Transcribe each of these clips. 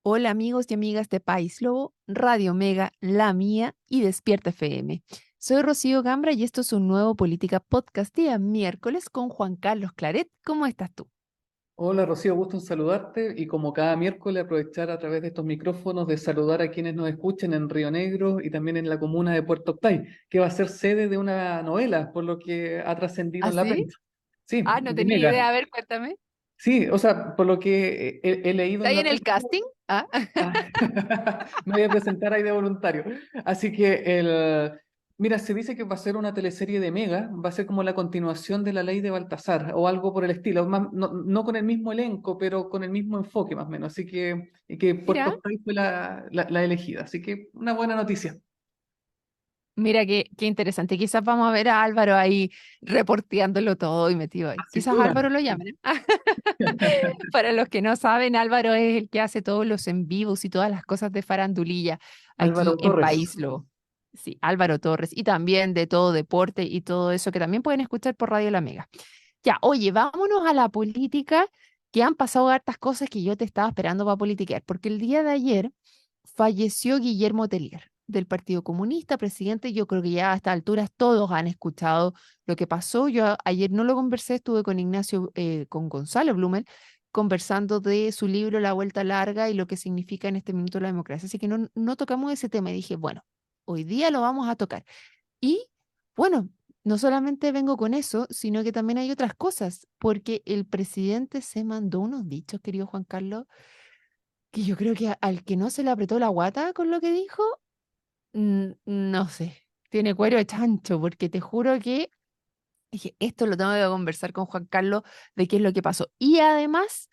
Hola amigos y amigas de País Lobo, Radio Mega, La Mía y Despierta FM. Soy Rocío Gambra y esto es un nuevo Política Podcast día miércoles con Juan Carlos Claret. ¿Cómo estás tú? Hola Rocío, gusto en saludarte y como cada miércoles aprovechar a través de estos micrófonos de saludar a quienes nos escuchen en Río Negro y también en la comuna de Puerto Octay, que va a ser sede de una novela, por lo que ha trascendido ¿Ah, en la sí? prensa. Sí, Ah, no de tenía idea. Mega. A ver, cuéntame. Sí, o sea, por lo que he leído ¿Está en ahí la en el prensa, casting? Ah, ah, me voy a presentar ahí de voluntario. Así que mira, se dice que va a ser una teleserie de Mega, va a ser como la continuación de La Ley de Baltasar o algo por el estilo, no con el mismo elenco, pero con el mismo enfoque más o menos. Así que, y que Puerto mira, Octay fue la elegida. Así que una buena noticia. mira qué interesante. Quizás vamos a ver a Álvaro ahí reporteándolo todo y metido ahí. Sin Quizás duda. Álvaro lo llamen. ¿Eh? Para los que no saben, Álvaro es el que hace todos los en vivos y todas las cosas de farandulilla aquí Álvaro en Torres. País Lobo. Sí, Álvaro Torres. Y también de todo deporte y todo eso que también pueden escuchar por Radio La Mega. Ya, oye, vámonos a la política, que han pasado hartas cosas que yo te estaba esperando para politiquear, porque el día de ayer falleció Guillermo Tellier del Partido Comunista, presidente. Yo creo que ya a estas alturas todos han escuchado lo que pasó. Yo ayer no lo conversé, estuve con Ignacio, con Gonzalo Blumel, conversando de su libro La Vuelta Larga y lo que significa en este minuto la democracia. Así que no tocamos ese tema y dije, bueno, hoy día lo vamos a tocar. Y bueno, no solamente vengo con eso, sino que también hay otras cosas, porque el presidente se mandó unos dichos, querido Juan Carlos, que yo creo que al que no se le apretó la guata con lo que dijo, no sé, tiene cuero de chancho, porque te juro que dije, esto lo tengo que conversar con Juan Carlos de qué es lo que pasó. Y además,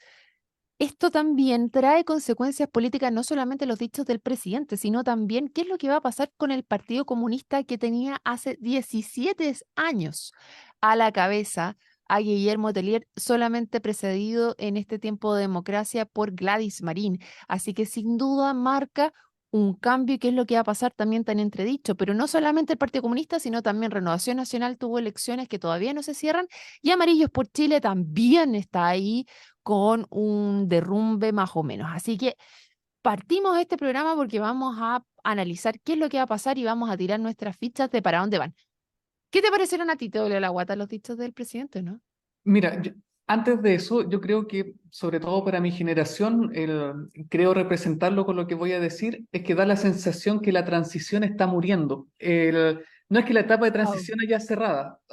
esto también trae consecuencias políticas, no solamente los dichos del presidente, sino también qué es lo que va a pasar con el Partido Comunista que tenía hace 17 años a la cabeza a Guillermo Tellier, solamente precedido en este tiempo de democracia por Gladys Marín. Así que sin duda marca un cambio y qué es lo que va a pasar también tan entredicho. Pero no solamente el Partido Comunista, sino también Renovación Nacional tuvo elecciones que todavía no se cierran y Amarillos por Chile también está ahí con un derrumbe más o menos. Así que partimos este programa porque vamos a analizar qué es lo que va a pasar y vamos a tirar nuestras fichas de para dónde van. ¿Qué te parecieron a ti? ¿Te dolió la guata los dichos del presidente, no? Mira, antes de eso, yo creo que, sobre todo para mi generación, creo representarlo con lo que voy a decir, es que da la sensación que la transición está muriendo. No es que la etapa de Wow. transición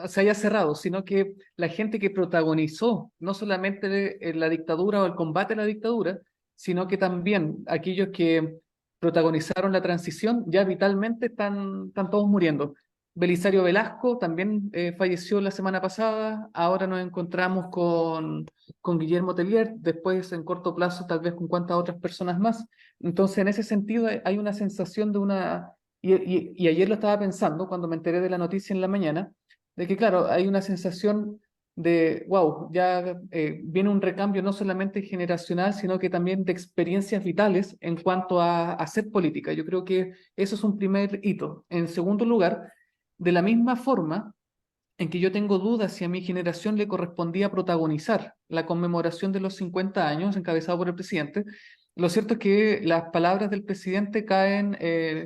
se haya cerrado, sino que la gente que protagonizó no solamente la dictadura o el combate a la dictadura, sino que también aquellos que protagonizaron la transición ya vitalmente están todos muriendo. Belisario Velasco también falleció la semana pasada. Ahora nos encontramos con Guillermo Tellier, después en corto plazo tal vez con cuantas otras personas más. Entonces, en ese sentido, hay una sensación de una... Y ayer lo estaba pensando cuando me enteré de la noticia en la mañana, de que, claro, hay una sensación de, wow, ya viene un recambio no solamente generacional, sino que también de experiencias vitales en cuanto a hacer política. Yo creo que eso es un primer hito. En segundo lugar, de la misma forma en que yo tengo dudas si a mi generación le correspondía protagonizar la conmemoración de los 50 años encabezado por el presidente, lo cierto es que las palabras del presidente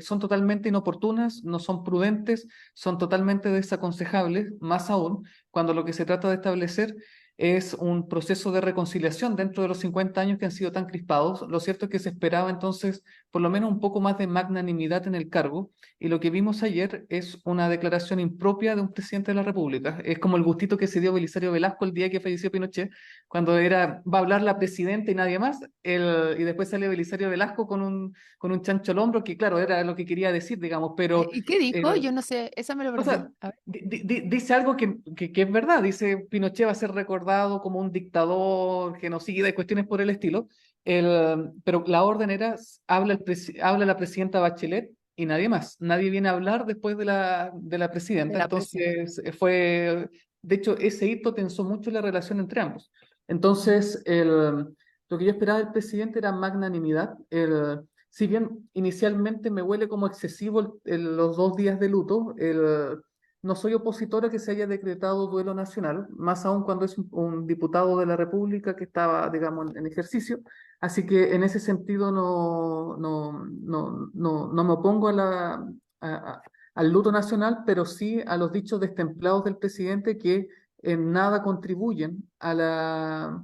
son totalmente inoportunas, no son prudentes, son totalmente desaconsejables, más aún cuando lo que se trata de establecer es un proceso de reconciliación dentro de los 50 años que han sido tan crispados. Lo cierto es que se esperaba entonces por lo menos un poco más de magnanimidad en el cargo y lo que vimos ayer es una declaración impropia de un presidente de la República. Es como el gustito que se dio Belisario Velasco el día que falleció Pinochet, cuando va a hablar la presidenta y nadie más, y después sale Belisario Velasco con un chancho al hombro, que claro, era lo que quería decir, digamos, pero ¿Y qué dijo? el, Yo no sé, esa me lo o perdí. sea, A ver. dice algo que es verdad, dice Pinochet va a ser recordado como un dictador, genocida y cuestiones por el estilo, pero la orden era, habla la presidenta Bachelet y nadie más, nadie viene a hablar después de la De presidenta, la presidenta. entonces de hecho, ese hito tensó mucho la relación entre ambos. Entonces, lo que yo esperaba del presidente era magnanimidad, si bien inicialmente me huele como excesivo los 2 días de luto, no soy opositor a que se haya decretado duelo nacional, más aún cuando es un diputado de la República que estaba, digamos, en ejercicio. Así que en ese sentido no me opongo al luto nacional, pero sí a los dichos destemplados del presidente que en nada contribuyen a la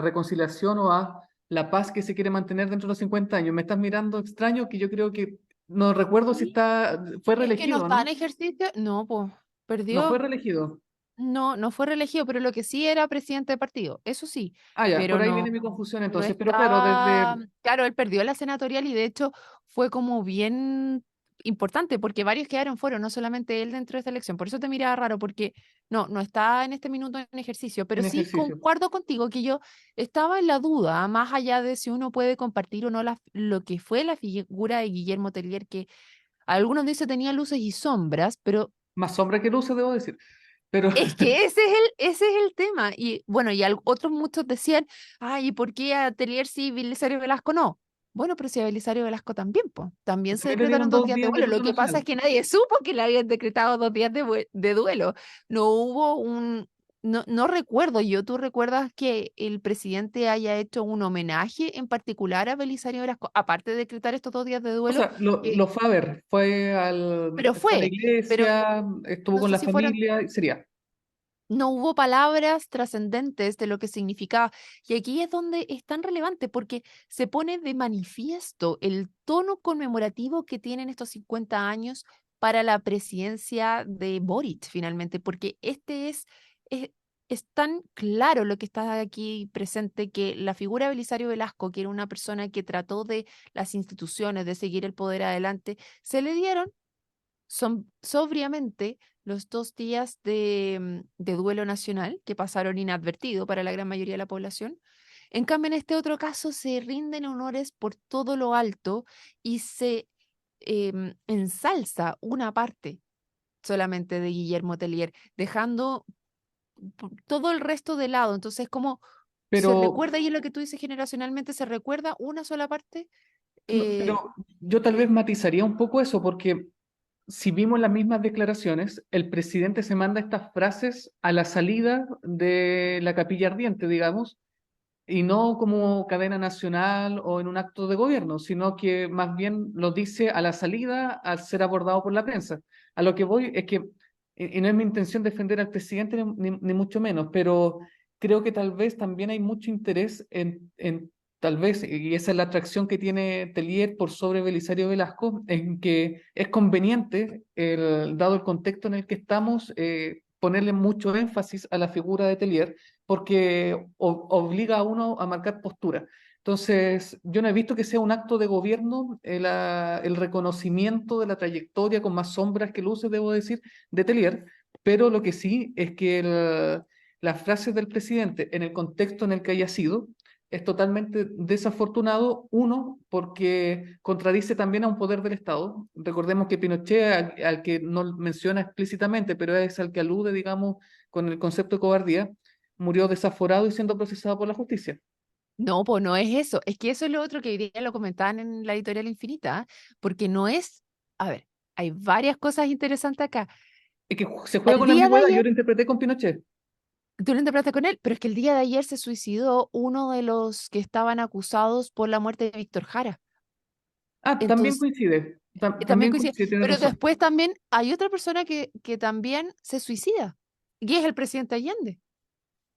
reconciliación o a la paz que se quiere mantener dentro de los 50 años. Me estás mirando extraño, que yo creo que no recuerdo si Sí. fue Es que no reelegido, está en ¿no? ejercicio. No, pues, No fue perdió. reelegido. No, no fue reelegido, pero lo que sí era presidente de partido, eso sí, Ah, ya, por pero ahí no, viene mi confusión no entonces. Pero claro, estaba, claro, él perdió la senatorial y de hecho fue como bien importante porque varios quedaron fuera, no solamente él dentro de esta elección. Por eso te miraba raro, porque no está en este minuto en ejercicio, pero en sí ejercicio. concuerdo contigo que yo estaba en la duda, más allá de si uno puede compartir o no lo que fue la figura de Guillermo Tellier, que algunos dicen tenía luces y sombras, pero Más sombra que luces, debo decir. Pero es que ese es el tema. Y bueno, y otros muchos decían, ay, ¿y por qué a Atelier sí y Belisario Velasco no? Bueno, pero si a Belisario Velasco también, pues, también se también le dieron decretaron dos dos días de días de duelo. Lo luto que pasa es nacional. que nadie supo que le habían decretado 2 días de duelo. No hubo no recuerdo yo, ¿tú recuerdas que el presidente haya hecho un homenaje en particular a Belisario Velasco, aparte de decretar estos 2 días de O duelo? sea, lo fue a ver, Pero fue a la pero iglesia, estuvo no con sé la si fueron familia, y sería. no hubo palabras trascendentes de lo que significaba. Y aquí es donde es tan relevante porque se pone de manifiesto el tono conmemorativo que tienen estos 50 años para la presidencia de Boric, finalmente, porque es, es tan claro lo que está aquí presente que la figura de Belisario Velasco, que era una persona que trató de las instituciones, de seguir el poder adelante, se le dieron son sobriamente los 2 días de duelo nacional que pasaron inadvertido para la gran mayoría de la población. En cambio, en este otro caso se rinden honores por todo lo alto y se ensalza una parte solamente de Guillermo Tellier, dejando todo el resto de lado. Entonces, como se Pero, recuerda, y es lo que tú dices generacionalmente, se recuerda una sola parte. eh, pero yo tal vez matizaría un poco eso, porque si vimos las mismas declaraciones, el presidente se manda estas frases a la salida de la capilla ardiente, digamos, y no como cadena nacional o en un acto de gobierno, sino que más bien lo dice a la salida al ser abordado por la prensa. A lo que voy es que, y no es mi intención defender al presidente ni mucho menos, pero creo que tal vez también hay mucho interés en tal vez, y esa es la atracción que tiene Tellier por sobre Belisario Velasco, en que es conveniente, dado el contexto en el que estamos, ponerle mucho énfasis a la figura de Tellier porque obliga a uno a marcar postura. Entonces, yo no he visto que sea un acto de gobierno el reconocimiento de la trayectoria con más sombras que luces, debo decir, de Tellier, pero lo que sí es que las frases del presidente en el contexto en el que haya sido es totalmente desafortunado, uno, porque contradice también a un poder del Estado. Recordemos que Pinochet, al que no menciona explícitamente, pero es al que alude, digamos, con el concepto de cobardía, murió desaforado y siendo procesado por la justicia. No, pues no es eso. Es que eso es lo otro que hoy día lo comentaban en la editorial Infinita, porque no es, a ver, hay varias cosas interesantes acá. Es que se juega El con día de ambigüedad, yo ayer, lo interpreté con Pinochet. tú lo interpretaste con él, pero es que el día de ayer se suicidó uno de los que estaban acusados por la muerte de Víctor Jara. Ah, también Entonces, coincide, también también coincide. coincide, tiene Pero razón. después también hay otra persona que también se suicida, y es el presidente Allende.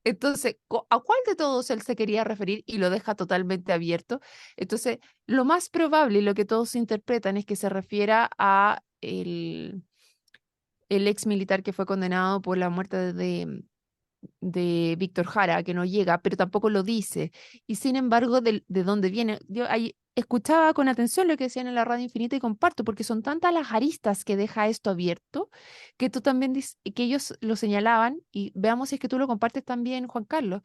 Entonces, ¿a cuál de todos él se quería referir y lo deja totalmente abierto? Entonces, lo más probable y lo que todos interpretan es que se refiera a el ex militar que fue condenado por la muerte de Víctor Jara, que no llega, pero tampoco lo dice. Y sin embargo, de dónde viene, yo ahí escuchaba con atención lo que decían en la radio Infinita y comparto, porque son tantas las aristas que deja esto abierto, que tú también dices, que ellos lo señalaban, y veamos si es que tú lo compartes también, Juan Carlos.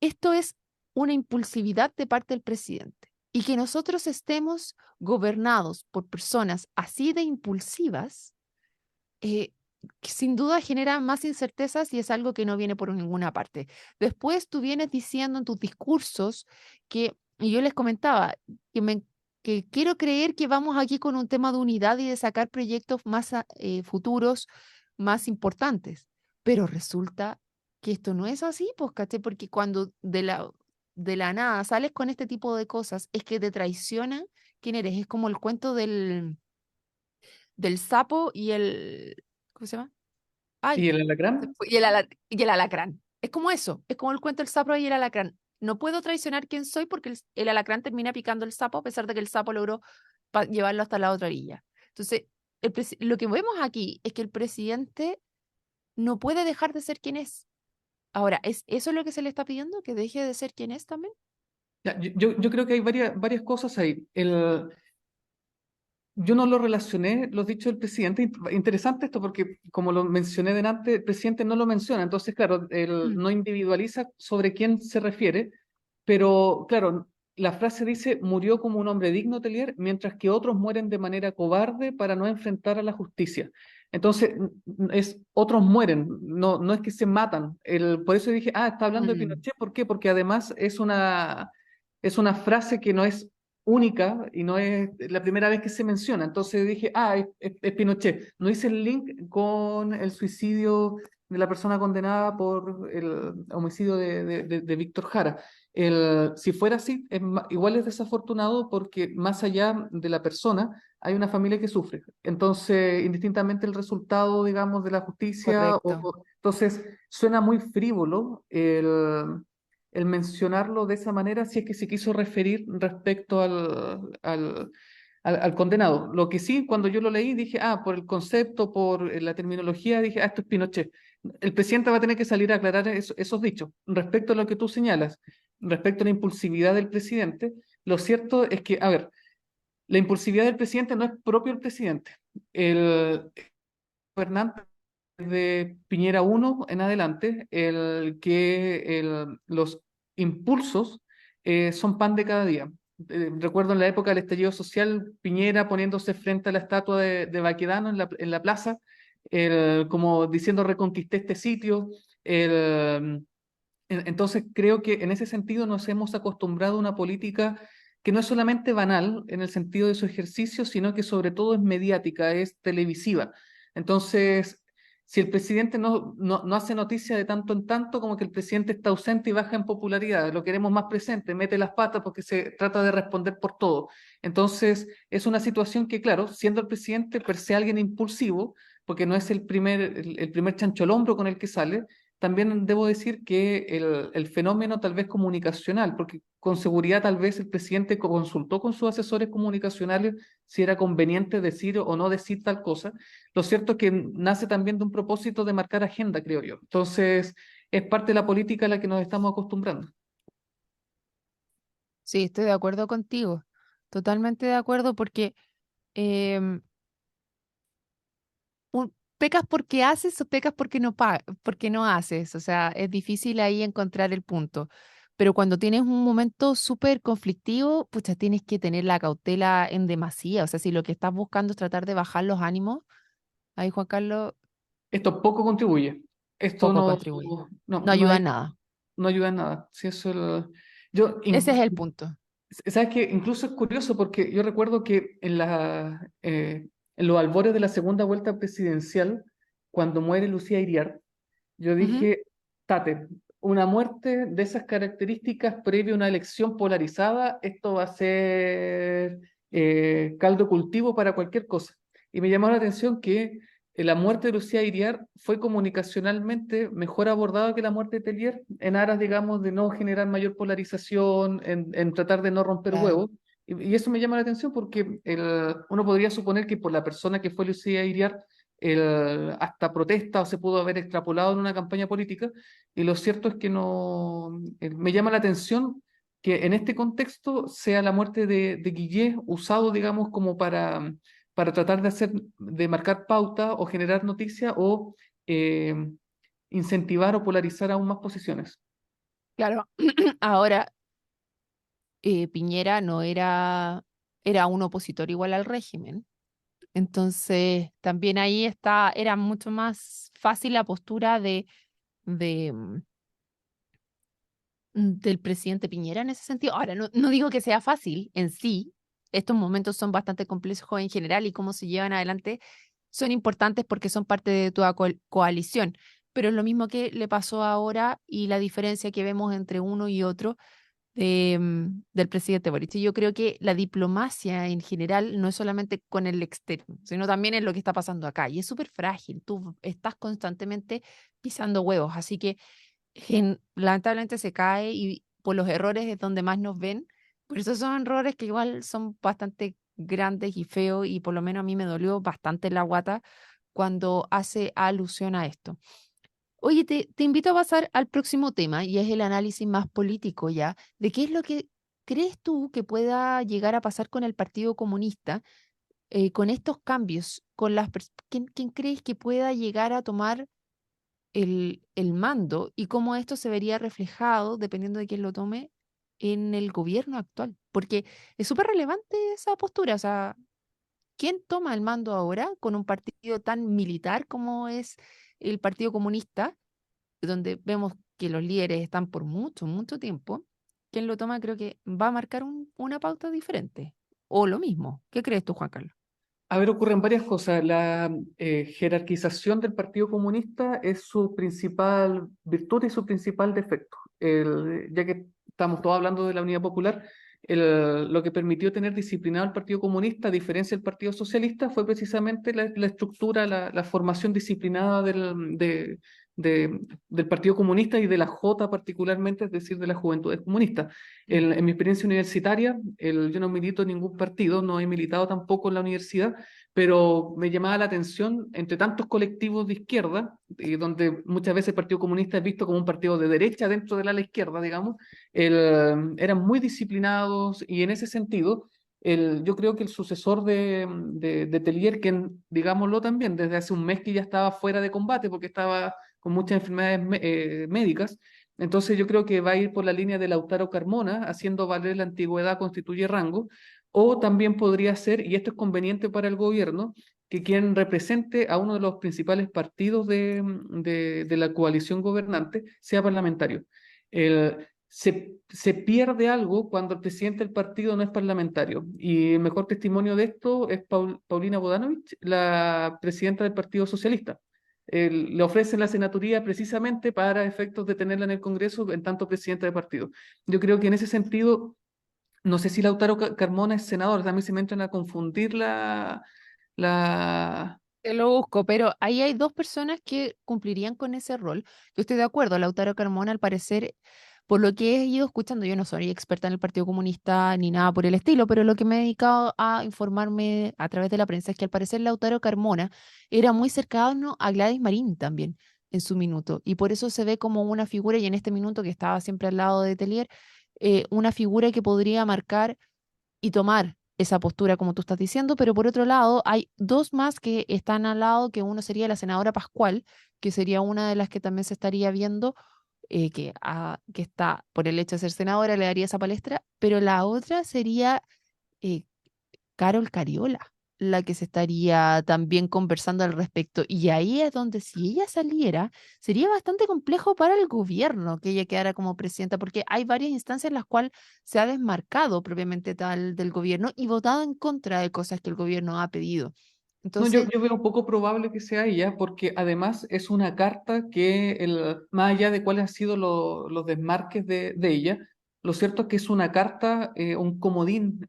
Esto es una impulsividad de parte del presidente. Y que nosotros estemos gobernados por personas así de impulsivas, eh, que sin duda genera más incertezas y es algo que no viene por ninguna parte. Después tú vienes diciendo en tus discursos que, y yo les comentaba, que que quiero creer que vamos aquí con un tema de unidad y de sacar proyectos más futuros, más importantes. Pero resulta que esto no es así, pues, ¿cachai? Porque cuando de la nada sales con este tipo de cosas, es que te traicionan quién eres. Es como el cuento del sapo y ¿cómo se llama? ¿Y Ay, el alacrán? y el alacrán. Es como eso, es como el cuento del sapo y el alacrán. No puedo traicionar quién soy porque el alacrán termina picando el sapo a pesar de que el sapo logró llevarlo hasta la otra orilla. Entonces, lo que vemos aquí es que el presidente no puede dejar de ser quien es. Ahora, ¿es eso lo que se le está pidiendo? ¿Que deje de ser quien es también? Ya, yo creo que hay varias cosas ahí. Yo no lo relacioné, los dichos del presidente. Interesante esto porque, como lo mencioné delante, el presidente no lo menciona. Entonces, claro, él Mm, no individualiza sobre quién se refiere, pero, claro, la frase dice, murió como un hombre digno, Telier, mientras que otros mueren de manera cobarde para no enfrentar a la justicia. Entonces, otros mueren, no es que se matan. Por eso dije, está hablando de mm, Pinochet. ¿Por qué? Porque además es una frase que no es única y no es la primera vez que se menciona. Entonces dije, es Pinochet. No hice el link con el suicidio de la persona condenada por el homicidio de Víctor Jara. Si fuera así, igual es desafortunado porque más allá de la persona hay una familia que sufre. Entonces, indistintamente el resultado, digamos, de la justicia, correcto. entonces suena muy frívolo el mencionarlo de esa manera si es que se quiso referir respecto al condenado. Lo que sí, cuando yo lo leí, dije, por el concepto, por la terminología, dije, esto es Pinochet. El presidente va a tener que salir a aclarar esos dichos. Respecto a lo que tú señalas, respecto a la impulsividad del presidente, lo cierto es que, a ver, la impulsividad del presidente no es propio del presidente. El gobernante de Piñera uno en adelante, los impulsos son pan de cada día. Recuerdo en la época del estallido social, Piñera poniéndose frente a la estatua de Baquedano en la plaza, como diciendo reconquisté este sitio. el, entonces creo que en ese sentido nos hemos acostumbrado a una política que no es solamente banal en el sentido de su ejercicio, sino que sobre todo es mediática, es televisiva. Entonces, si el presidente no hace noticia de tanto en tanto, como que el presidente está ausente y baja en popularidad, lo queremos más presente, mete las patas porque se trata de responder por todo. Entonces, es una situación que, claro, siendo el presidente per se alguien impulsivo, porque no es el primer chancho al hombro con el que sale, también debo decir que el fenómeno tal vez comunicacional, porque con seguridad tal vez el presidente consultó con sus asesores comunicacionales si era conveniente decir o no decir tal cosa. Lo cierto es que nace también de un propósito de marcar agenda, creo yo. Entonces, es parte de la política a la que nos estamos acostumbrando. Sí, estoy de acuerdo contigo. Totalmente de acuerdo porque em, pecas porque haces o pecas porque porque no haces. O sea, es difícil ahí encontrar el punto. Pero cuando tienes un momento súper conflictivo, pucha, tienes que tener la cautela en demasía. O sea, si lo que estás buscando es tratar de bajar los ánimos, ahí Juan Carlos Esto poco contribuye. Esto poco contribuye. no, No ayuda en nada. no ayuda en nada. Si eso yo, Ese es el punto. sabes que incluso es curioso porque yo recuerdo que en los albores de la segunda vuelta presidencial, cuando muere Lucía Iriart, yo Ujú. dije, Tate, una muerte de esas características previa a una elección polarizada, esto va a ser caldo cultivo para cualquier cosa. Y me llamó la atención que la muerte de Lucía Iriart fue comunicacionalmente mejor abordada que la muerte de Tellier, en aras, digamos, de no generar mayor polarización, en tratar de no romper Claro. huevos. Y eso me llama la atención porque uno podría suponer que por la persona que fue Lucía Iriart, hasta protesta o se pudo haber extrapolado en una campaña política, y lo cierto es que no, me llama la atención que en este contexto sea la muerte de Guillé usado, digamos, como para tratar de marcar pauta o generar noticia o eh, incentivar o polarizar aún más posiciones. Claro. Ahora, Piñera no era un opositor igual al régimen. Entonces, también ahí era mucho más fácil la postura de, mm, del presidente Piñera en ese sentido. Ahora, no digo que sea fácil en sí, estos momentos son bastante complejos en general y cómo se llevan adelante son importantes porque son parte de toda coalición. Pero es lo mismo que le pasó ahora y la diferencia que vemos entre uno y otro del presidente Boric. Y yo creo que la diplomacia en general no es solamente con el externo, sino también en lo que está pasando acá. Y es súper frágil. Tú estás constantemente pisando huevos. Así que lamentablemente se cae y por los errores es donde más nos ven. Por eso son errores que igual son bastante grandes y feos y por lo menos a mí me dolió bastante la guata cuando hace alusión a esto. Oye, te invito a pasar al próximo tema y es el análisis más político ya, de qué es lo que crees tú que pueda llegar a pasar con el Partido Comunista, con estos cambios, con ¿quién crees que pueda llegar a tomar el mando y cómo esto se vería reflejado, dependiendo de quién lo tome, en el gobierno actual? Porque es súper relevante esa postura, o sea, ¿quién toma el mando ahora con un partido tan militar como es el Partido Comunista, donde vemos que los líderes están por mucho, mucho tiempo? ¿Quién lo toma? Creo que va a marcar una pauta diferente. O lo mismo. ¿Qué crees tú, Juan Carlos? A ver, ocurren varias cosas. La jerarquización del Partido Comunista es su principal virtud y su principal defecto. Ya que estamos todos hablando de la Unidad Popular, lo que permitió tener disciplinado al Partido Comunista, a diferencia del Partido Socialista, fue precisamente la estructura, la formación disciplinada de- del Partido Comunista y de la Jota particularmente, es decir, de las Juventudes Comunistas. Mm. En mi experiencia universitaria, yo no milito en ningún partido, no he militado tampoco en la universidad, pero me llamaba la atención entre tantos colectivos de izquierda, donde muchas veces el Partido Comunista es visto como un partido de derecha dentro de la izquierda, digamos, eran muy disciplinados y en ese sentido, yo creo que el sucesor de Tellier, que digámoslo también, desde hace un mes que ya estaba fuera de combate porque estaba con muchas enfermedades médicas, entonces yo creo que va a ir por la línea de Lautaro Carmona, haciendo valer la antigüedad constituye rango, o también podría ser, y esto es conveniente para el gobierno, que quien represente a uno de los principales partidos de la coalición gobernante sea parlamentario. Se pierde algo cuando el presidente del partido no es parlamentario. Y el mejor testimonio de esto es Paulina Bodanovich, la presidenta del Partido Socialista. Le ofrecen la senaturía precisamente para efectos de tenerla en el Congreso en tanto presidenta de partido. Yo creo que en ese sentido no sé si Lautaro Carmona es senador, también se me entran a confundir la... Te lo busco, pero ahí hay dos personas que cumplirían con ese rol. Yo estoy de acuerdo, Lautaro Carmona, al parecer, por lo que he ido escuchando, yo no soy experta en el Partido Comunista ni nada por el estilo, pero lo que me he dedicado a informarme a través de la prensa es que al parecer Lautaro Carmona era muy cercano a Gladys Marín también en su minuto, y por eso se ve como una figura, y en este minuto que estaba siempre al lado de Telier, una figura que podría marcar y tomar esa postura, como tú estás diciendo, pero por otro lado, hay dos más que están al lado, que uno sería la senadora Pascual, que sería una de las que también se estaría viendo, que está por el hecho de ser senadora, le daría esa palestra, pero la otra sería eh, Carol Cariola, la que se estaría también conversando al respecto. Y ahí es donde si ella saliera, sería bastante complejo para el gobierno que ella quedara como presidenta, porque hay varias instancias en las cuales se ha desmarcado propiamente tal del gobierno y votado en contra de cosas que el gobierno ha pedido. No, Entonces, yo veo poco probable que sea ella, porque además es una carta que, más allá de cuáles han sido los desmarques de ella, lo cierto es que es una carta, un comodín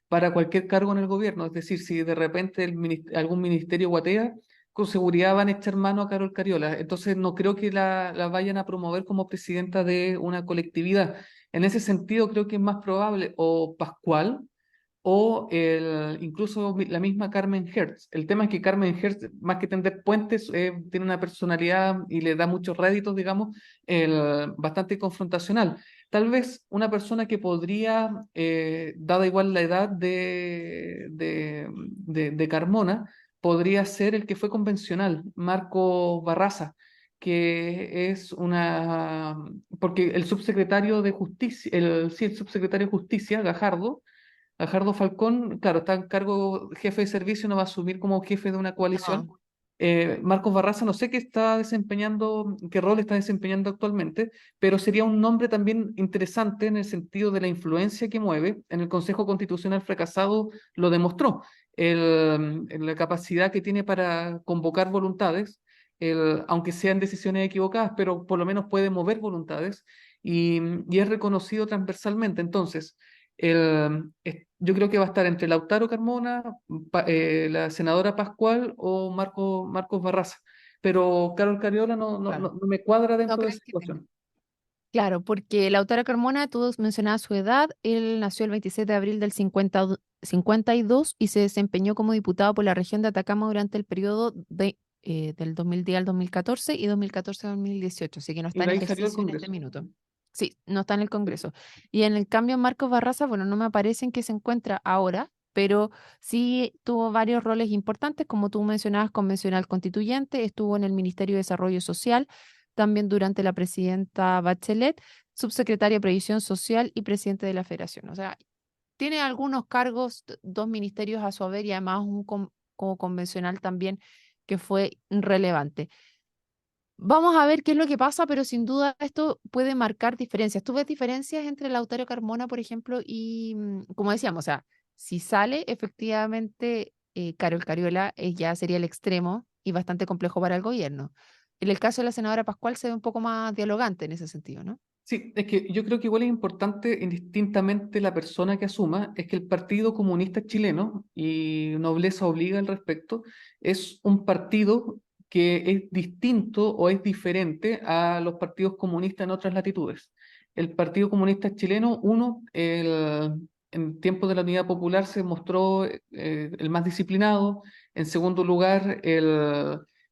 para cualquier cargo en el gobierno. Es decir, si de repente algún ministerio guatea, con seguridad van a echar mano a Carol Cariola. Entonces no creo que la vayan a promover como presidenta de una colectividad. En ese sentido, creo que es más probable o Pascual o incluso la misma Carmen Hertz. El tema es que Carmen Hertz, más que tender puentes, tiene una personalidad y le da muchos réditos, digamos, bastante confrontacional. Tal vez una persona que podría, dada igual la edad de Carmona, podría ser el que fue convencional, Marco Barraza, que es una, porque el subsecretario de Justicia, sí, el subsecretario de Justicia, Gajardo Falcón, claro, está en cargo jefe de servicio, no va a asumir como jefe de una no, coalición. Marcos Barraza no sé qué está desempeñando, qué rol está desempeñando actualmente, pero sería un nombre también interesante en el sentido de la influencia que mueve. En el Consejo Constitucional fracasado lo demostró. La capacidad que tiene para convocar voluntades, aunque sean decisiones equivocadas, pero por lo menos puede mover voluntades y es reconocido transversalmente. Entonces, yo creo que va a estar entre Lautaro Carmona, la senadora Pascual o Marcos Barraza. Pero Carol Cariola Claro. no me cuadra No dentro de esa crees que tenga. situación. Claro, porque Lautaro Carmona, tú mencionabas su edad, él nació el 26 de abril del 52 y se desempeñó como diputado por la región de Atacama durante el periodo del 2010 al 2014 y 2014 al 2018, así que no Y está en de ahí salió el ejercicio en este Congreso. minuto. Sí, no está en el Congreso. Y en el cambio, Marcos Barraza, bueno, no me aparece en que se encuentra ahora, pero sí tuvo varios roles importantes, como tú mencionabas, convencional constituyente, estuvo en el Ministerio de Desarrollo Social también durante la presidenta Bachelet, subsecretario de Previsión Social y presidente de la Federación. O sea, tiene algunos cargos, dos ministerios a su haber y además como convencional también que fue relevante. Vamos a ver qué es lo que pasa, pero sin duda esto puede marcar diferencias. ¿Tú ves diferencias entre Lautaro Carmona, por ejemplo, y, como decíamos, o sea, si sale efectivamente Carol Cariola, ya sería el extremo y bastante complejo para el gobierno. En el caso de la senadora Pascual se ve un poco más dialogante en ese sentido, ¿no? Sí, es que yo creo que igual es importante, indistintamente la persona que asuma, es que el Partido Comunista Chileno, y Nobleza obliga al respecto, es un partido que es distinto o es diferente a los partidos comunistas en otras latitudes. El Partido Comunista Chileno, en tiempos de la Unidad Popular se mostró el más disciplinado. En segundo lugar,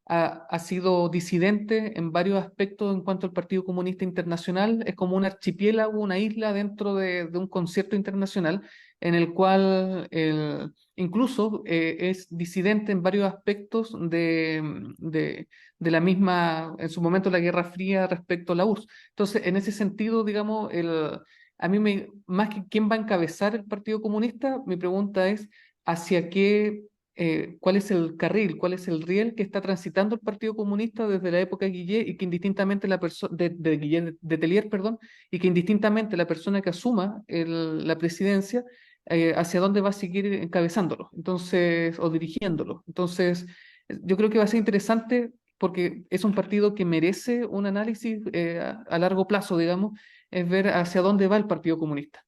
ha sido disidente en varios aspectos en cuanto al Partido Comunista Internacional. Es como un archipiélago, una isla dentro de un concierto internacional en el cual incluso es disidente en varios aspectos de la misma, en su momento, la Guerra Fría respecto a la URSS. Entonces, en ese sentido, digamos, más que quién va a encabezar el Partido Comunista, mi pregunta es hacia qué cuál es el carril, cuál es el riel que está transitando el Partido Comunista desde la época de Guillet y que indistintamente la persona de Guillet de Tellier, perdón, y que indistintamente la persona que asuma la presidencia hacia dónde va a seguir encabezándolo, entonces, o dirigiéndolo. Entonces, yo creo que va a ser interesante porque es un partido que merece un análisis a largo plazo, digamos, es ver hacia dónde va el Partido Comunista.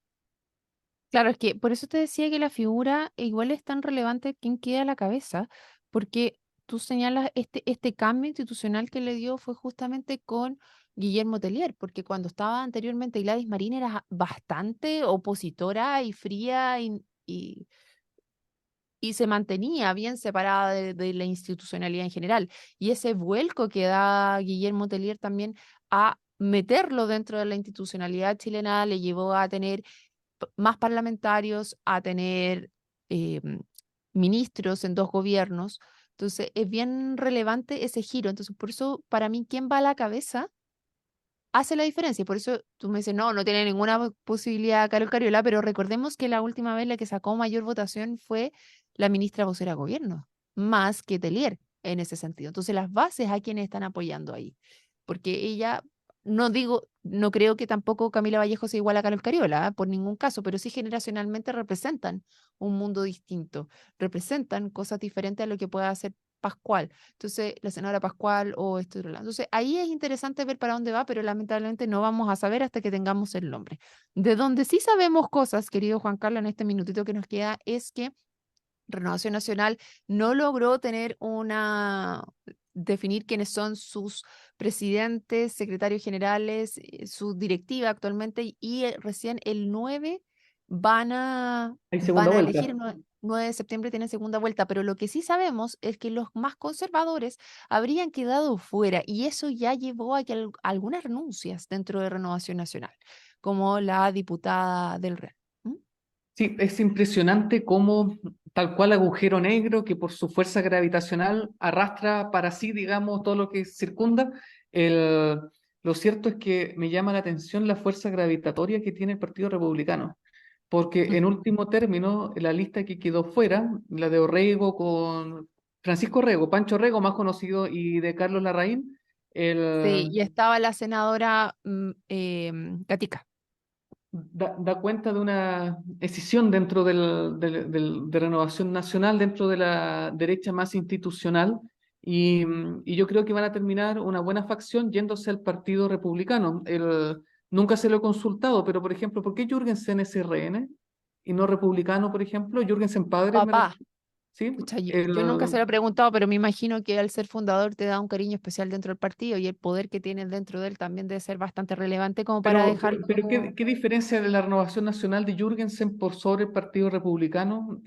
Claro, es que por eso te decía que la figura igual es tan relevante quién queda a la cabeza, porque tú señalas este cambio institucional que le dio fue justamente con Guillermo Tellier, porque cuando estaba anteriormente Gladys Marín era bastante opositora y fría y se mantenía bien separada de la institucionalidad en general. Y ese vuelco que da Guillermo Tellier también a meterlo dentro de la institucionalidad chilena le llevó a tener más parlamentarios, a tener eh, ministros en dos gobiernos. Entonces, es bien relevante ese giro. Entonces, por eso, para mí, ¿quién va a la cabeza? Hace la diferencia. Y por eso tú me dices, no, no tiene ninguna posibilidad Carol Cariola, pero recordemos que la última vez la que sacó mayor votación fue la ministra vocera de gobierno, más que Telier en ese sentido. Entonces, las bases a quienes están apoyando ahí. Porque ella, no digo, no creo que tampoco Camila Vallejo sea igual a Carol Cariola, por ningún caso, pero sí generacionalmente representan un mundo distinto, representan cosas diferentes a lo que pueda hacer Pascual. Entonces, la senadora Pascual o este otro lado. Entonces, ahí es interesante ver para dónde va, pero lamentablemente no vamos a saber hasta que tengamos el nombre. De donde sí sabemos cosas, querido Juan Carlos, en este minutito que nos queda, es que Renovación Nacional no logró definir quiénes son sus presidentes, secretarios generales, su directiva actualmente, y recién el 9 Hay segunda van a elegir, vuelta. el 9 de septiembre tiene segunda vuelta, pero lo que sí sabemos es que los más conservadores habrían quedado fuera y eso ya llevó a que algunas renuncias dentro de Renovación Nacional, como la diputada del Real. ¿Mm? Sí, es impresionante cómo tal cual agujero negro que por su fuerza gravitacional arrastra para sí, digamos, todo lo que circunda. El, lo cierto es que me llama la atención la fuerza gravitatoria que tiene el Partido Republicano, porque en Ujú. último término, la lista que quedó fuera, la de Orrego con Francisco Rego, Pancho Rego, más conocido, y de Carlos Larraín, Sí, el, y estaba la senadora Gatica. da cuenta de una escisión dentro de Renovación Nacional, dentro de la derecha más institucional, y yo creo que van a terminar una buena facción yéndose al Partido Republicano. Nunca se lo he consultado, pero por ejemplo, ¿por qué Jürgensen es RN y no republicano, por ejemplo? Jürgensen padre, Papá, ¿sí? pucha, yo nunca se lo he preguntado, pero me imagino que al ser fundador te da un cariño especial dentro del partido y el poder que tienes dentro de él también debe ser bastante relevante como para dejarlo. Pero ¿qué diferencia de la Renovación Nacional de Jürgensen por sobre el Partido Republicano?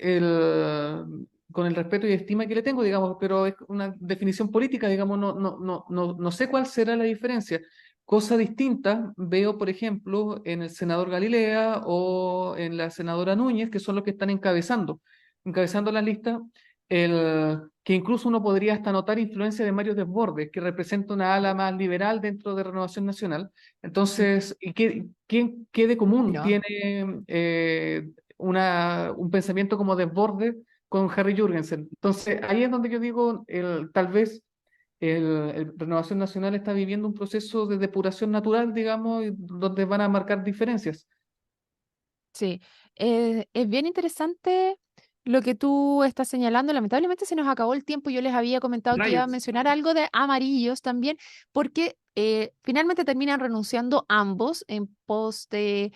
Con el respeto y estima que le tengo, digamos, pero es una definición política, digamos, no sé cuál será la diferencia. Cosa distinta veo, por ejemplo, en el senador Galilea o en la senadora Núñez, que son los que están encabezando la lista, que incluso uno podría hasta notar influencia de Mario Desbordes, que representa una ala más liberal dentro de Renovación Nacional. Entonces, ¿y qué de común No. tiene un pensamiento como Desbordes con Harry Jürgensen? Entonces, ahí es donde yo digo, tal vez Renovación Nacional está viviendo un proceso de depuración natural, digamos, y donde van a marcar diferencias. Sí, es bien interesante lo que tú estás señalando. Lamentablemente se nos acabó el tiempo. Yo les había comentado que iba a Rayos. mencionar algo de amarillos también, porque finalmente terminan renunciando ambos en pos de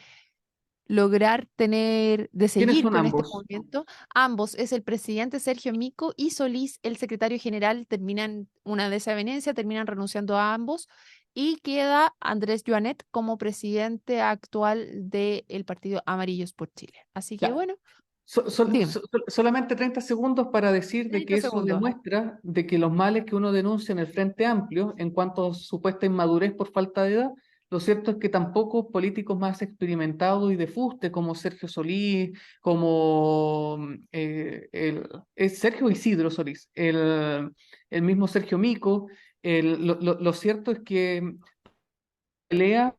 lograr tener, de ¿Quiénes seguir son con este ambos? movimiento. Ambos, es el presidente Sergio Mico y Solís, el secretario general, terminan una desavenencia, terminan renunciando a ambos y queda Andrés Joanet como presidente actual del partido Amarillos por Chile. Así que Ya, bueno, dime, Solamente 30 segundos para decir de que 30 eso segundos. demuestra de que los males que uno denuncia en el Frente Amplio en cuanto a supuesta inmadurez por falta de edad, lo cierto es que tampoco políticos más experimentados y de fuste como Sergio Solís, como es Sergio Isidro Solís, el mismo Sergio Mico, lo cierto es que pelea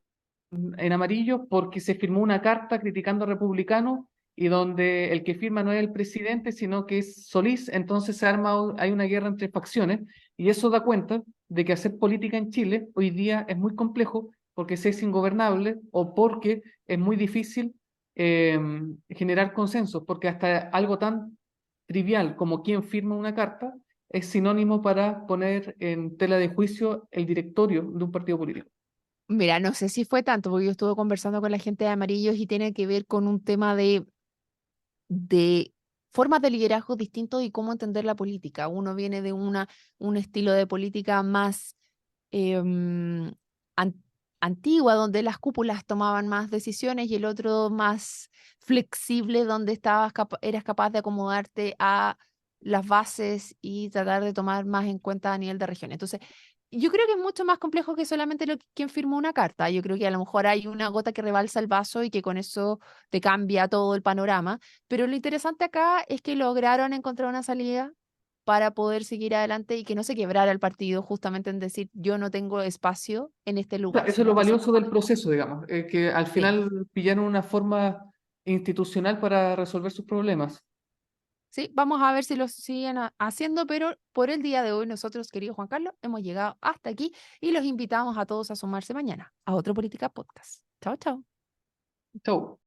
en amarillo porque se firmó una carta criticando a republicanos y donde el que firma no es el presidente, sino que es Solís, entonces hay una guerra entre facciones y eso da cuenta de que hacer política en Chile hoy día es muy complejo porque se es ingobernable o porque es muy difícil eh, generar consensos, porque hasta algo tan trivial como quién firma una carta es sinónimo para poner en tela de juicio el directorio de un partido político. Mira, no sé si fue tanto, porque yo estuve conversando con la gente de Amarillos y tiene que ver con un tema de formas de liderazgo distintos y cómo entender la política. Uno viene de un estilo de política más em, an- antigua, donde las cúpulas tomaban más decisiones y el otro más flexible, donde eras capaz de acomodarte a las bases y tratar de tomar más en cuenta a nivel de región. Entonces, yo creo que es mucho más complejo que solamente quien firmó una carta. Yo creo que a lo mejor hay una gota que rebalsa el vaso y que con eso te cambia todo el panorama. Pero lo interesante acá es que lograron encontrar una salida para poder seguir adelante y que no se quebrara el partido, justamente en decir, yo no tengo espacio en este lugar, Eso es lo sino que valioso sigamos del adelante. proceso, digamos, que al Sí, final pillaron una forma institucional para resolver sus problemas. sí, vamos a ver si lo siguen haciendo, pero por el día de hoy nosotros, querido Juan Carlos, hemos llegado hasta aquí y los invitamos a todos a sumarse mañana a otro Política Podcast. Chao, chao. Chau.